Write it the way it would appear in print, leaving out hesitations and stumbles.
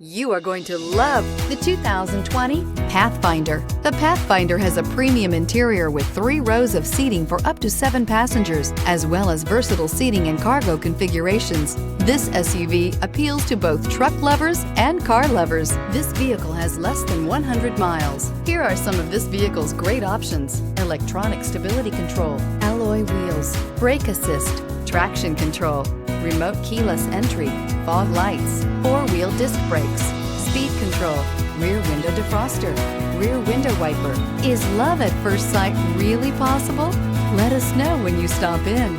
You are going to love the 2020 Pathfinder. The Pathfinder has a premium interior with 3 rows of seating for up to 7 passengers, as well as versatile seating and cargo configurations. This SUV appeals to both truck lovers and car lovers. This vehicle has less than 100 miles. Here are some of this vehicle's great options: electronic stability control, alloy wheels, brake assist, traction control, remote keyless entry, fog lights, 4-wheel disc brakes, speed control, rear window defroster, rear window wiper. Is love at first sight really possible? Let us know when you stop in.